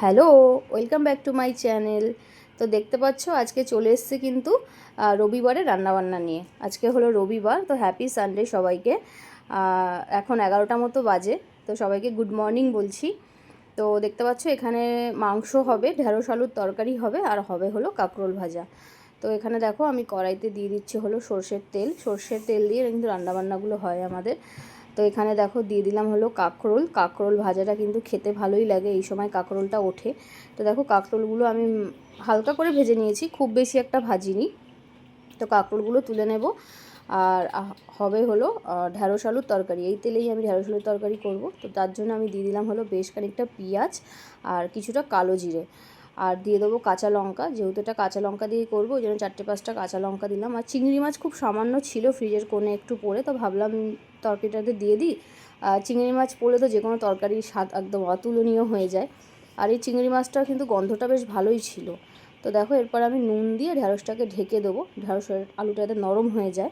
Hello, welcome back to my channel. তো দেখতে পাচ্ছ আজকে চলে এসছে কিন্তু রবিবারে রান্নাবান্না নিয়ে। আজকে হলো রবিবার, তো হ্যাপি সানডে সবাইকে। এখন 11টা মতো বাজে, তো সবাইকে গুড মর্নিং বলছি। তো দেখতে পাচ্ছ এখানে মাংস হবে, ঢেঁড়স আলুর তরকারি হবে, আর হবে হলো কাঁকরোল ভাজা। তো এখানে দেখো আমি কড়াইতে দিয়ে দিচ্ছি হলো সর্ষের তেল দিয়ে কিন্তু রান্নাবান্নাগুলো হয় আমাদের। তো এখানে দেখো দিয়ে দিলাম হলো কাঁকরোল ভাজাটা কিন্তু খেতে ভালোই লাগে, এই সময় কাঁকরোলটা ওঠে। তো দেখো কাঁকরোলগুলো আমি হালকা করে ভেজে নিয়েছি, খুব বেশি একটা ভাজিনি। তো কাঁকরোলগুলো তুলে নেব। আর হবে হলো ঢ্যাঁড়স আলুর তরকারি, এই তেলেই আমি ঢ্যাঁড়স আলুর তরকারি করব। তো তার জন্য আমি দিয়ে দিলাম হলো বেশ খানিকটা পেঁয়াজ আর কিছুটা কালো জিরে, আর দিয়ে দেবো কাঁচা লঙ্কা। যেহেতু এটা কাঁচা লঙ্কা দিয়ে করবো, ওই জন্য 4-5টা কাঁচা লঙ্কা দিলাম। আর চিংড়ি মাছ খুব সামান্য ছিল ফ্রিজের কোণে একটু পড়ে, তো ভাবলাম তরকারিটাতে দিয়ে দিই। চিংড়ি মাছ পড়লে তো যে কোনো তরকারির স্বাদ একদম অতুলনীয় হয়ে যায়। আর এই চিংড়ি মাছটার কিন্তু গন্ধটা বেশ ভালোই ছিল। তো দেখো এরপর আমি নুন দিয়ে ঢ্যাঁড়সটাকে ঢেকে দেবো, ঢ্যাঁড়সের আলুটা যাতে নরম হয়ে যায়।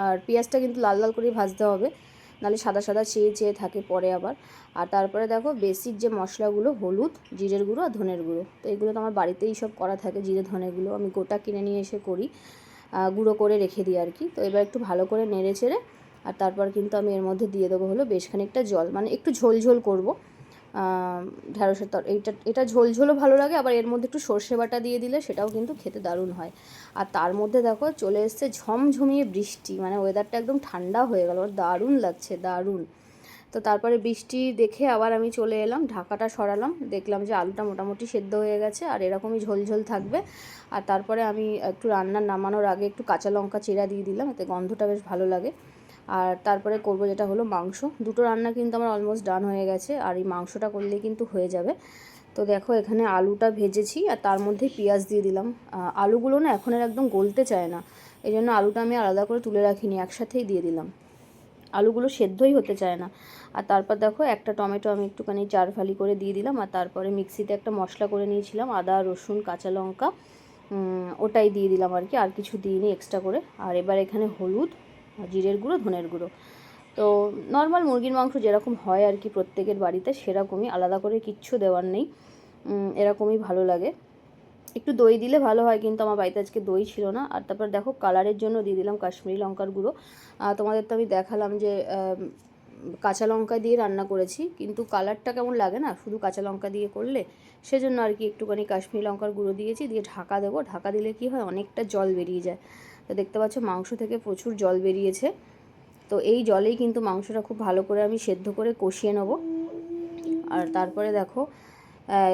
আর পেঁয়াজটা কিন্তু লাল লাল করে ভাজতে হবে, নাহলে সাদা সাদা চেয়ে থাকে পরে আবার। আর তারপরে দেখো বেসিক যে মশলাগুলো, হলুদ, জিরের গুঁড়ো আর ধনের গুঁড়ো, তো এগুলো তো আমার বাড়িতেই সব করা থাকে। জিরে ধনেগুলো আমি গোটা কিনে নিয়ে এসে করি, গুঁড়ো করে রেখে দিই আর কি। তো এবার একটু ভালো করে নেড়ে চেড়ে আর তারপর কিন্তু আমি এর মধ্যে দিয়ে দেবো হলো বেশ খানিকটা জল, মানে একটু ঝোল করবো। ঢ্যাঁড়সের এটা ঝোলও ভালো লাগে, আবার এর মধ্যে একটু সর্ষে বাটা দিয়ে দিলে সেটাও কিন্তু খেতে দারুণ হয়। আর তার মধ্যে দেখো চলে এসছে ঝমঝমিয়ে বৃষ্টি, মানে ওয়েদারটা একদম ঠান্ডা হয়ে গেল, দারুণ লাগছে, দারুণ। তো তারপরে বৃষ্টি দেখে আবার আমি চলে এলাম, ঢাকাটা সরালাম, দেখলাম যে আলুটা মোটামুটি সেদ্ধ হয়ে গেছে আর এরকমই ঝোল থাকবে। আর তারপরে আমি একটু রান্নার নামানোর আগে একটু কাঁচা লঙ্কা চিরা দিয়ে দিলাম, এতে গন্ধটা বেশ ভালো লাগে। আর তারপরে করব যেটা হলো মাংস। দুটো রান্না কিন্তু আমার অলমোস্ট ডান হয়ে গেছে, আর এই মাংসটা করলেই কিন্তু হয়ে যাবে। তো দেখো এখানে আলুটা ভেজেছি আর তার মধ্যে পেঁয়াজ দিয়ে দিলাম। আলুগুলো না এখন একদম গলতে চায় না, এই জন্য আলুটা আমি আলাদা করে তুলে রাখিনি, একসাথেই দিয়ে দিলাম। আলুগুলো সেদ্ধই হতে চায় না। আর তারপর দেখো একটা টমেটো আমি একটুখানি চার ফালি করে দিয়ে দিলাম। আর তারপরে মিক্সিতে একটা মশলা করে নিয়েছিলাম, আদা রসুন কাঁচা লঙ্কা, ওটাই দিয়ে দিলাম আর কি, আর কিছু দিইনি এক্সট্রা করে। আর এবার এখানে হলুদ, জিরের গুঁড়ো, ধনের গুঁড়ো। তো নর্মাল মুরগির মাংস যেরকম হয় আর কি প্রত্যেকের বাড়িতে, সেরকমই, আলাদা করে কিচ্ছু দেওয়ার নেই, এরকমই ভালো লাগে। একটু দই দিলে ভালো হয়, কিন্তু আমার বাড়িতে আজকে দই ছিল না। আর তারপর দেখো কালারের জন্য দিয়ে দিলাম কাশ্মীরি লঙ্কার গুঁড়ো। তোমাদের তো আমি দেখালাম যে কাঁচা লঙ্কা দিয়ে রান্না করেছি, কিন্তু কালারটা কেমন লাগে না শুধু কাঁচা লঙ্কা দিয়ে করলে, সেজন্য আর কি একটুখানি কাশ্মীরি লঙ্কার গুঁড়ো দিয়েছি, দিয়ে ঢাকা দেবো। ঢাকা দিলে কি হয়, অনেকটা জল বেরিয়ে যায়। তো দেখতে পাচ্ছ মাংস থেকে প্রচুর জল বেরিয়েছে। তো এই জলেই কিন্তু মাংসটা খুব ভালো করে আমি সেদ্ধ করে কষিয়ে নেব। আর তারপরে দেখো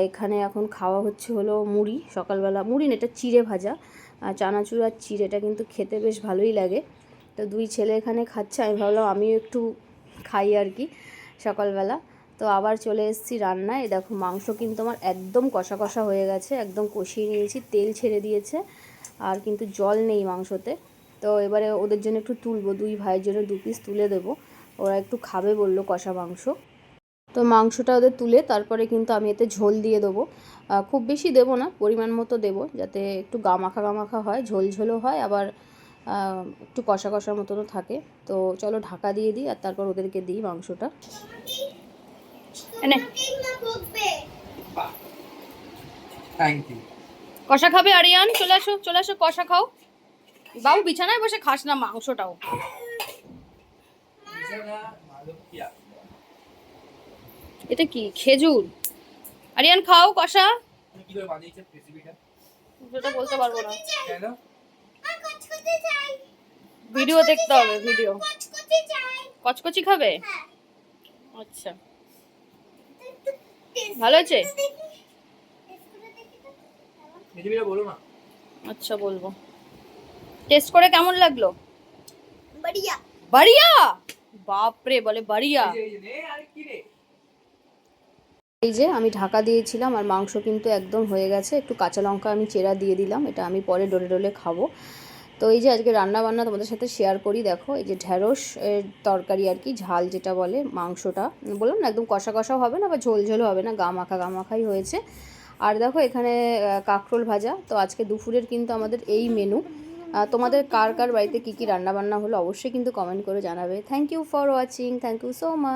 এখানে এখন খাওয়া হচ্ছে হলো মুড়ি। সকালবেলা মুড়ি না, এটা চিড়ে ভাজা, চানাচুর আর চিড়েটা কিন্তু খেতে বেশ ভালোই লাগে। তো দুই ছেলে এখানে খাচ্ছে, আমি ভাবলাম আমিও একটু খাই আর কি সকালবেলা। তো আবার চলে এসেছি রান্নায়। দেখো মাংস কিন্তু আমার একদম কষা কষা হয়ে গেছে, একদম কষিয়ে নিয়েছি, তেল ছেড়ে দিয়েছে, আর কিন্তু জল নেই মাংসতে। তো এবারে ওদের জন্য একটু তুলবো, দুই ভাইয়ের জন্য 2 পিস তুলে দেবো, ওরা একটু খাবে বললো কষা মাংস। তো মাংসটা ওদের তুলে তারপরে কিন্তু আমি এতে ঝোল দিয়ে দেবো। খুব বেশি দেবো না, পরিমাণ মতো দেবো, যাতে একটু গামাখা হয়, ঝোলও হয়, আবার একটু কষা কষার মতনও থাকে। তো চলো ঢাকা দিয়ে দিই আর তারপর ওদেরকে দিই মাংসটা। এনে কষা খাবে আরিয়ান, চলে আসো কষা খাও। বাবু বিছানায় বসে খাস না মাংসটাও। এটা কি খেজুর? আরিয়ান খাও কষা। সেটা বলতে পারবো না, ভিডিও দেখতে হবে, ভিডিও। কচকচি খাবে? আচ্ছা, ভালো আছে? আচ্ছা বলবো। টেস্ট করে কেমন লাগলো? বাড়িয়া বাড়িয়া, বাপরে বলে বাড়িয়া। এই যে আমি ঢাকা দিয়েছিলাম আর মাংস কিন্তু একদম হয়ে গেছে, একটু কাঁচা লঙ্কা আমি চেরা দিয়ে দিলাম, এটা আমি পরে ডলে খাবো। তো এই যে আজকে রান্না বান্না তোমাদের সাথে শেয়ার করি। দেখো এই যে ঢ্যাঁড়স এর তরকারি আর কি, ঝাল যেটা বলে, মাংসটা বললাম না একদম কষা কষাও হবে না বা ঝোল হবে না, গামাখাই হয়েছে। আর দেখো এখানে কাঁকরোল ভাজা। তো আজকে দুপুরের কিন্তু আমাদের এই মেনু। তোমাদের কার বাড়িতে কী রান্না বান্না হলো অবশ্যই কিন্তু কমেন্ট করে জানাবে। Thank you for watching, thank you so much.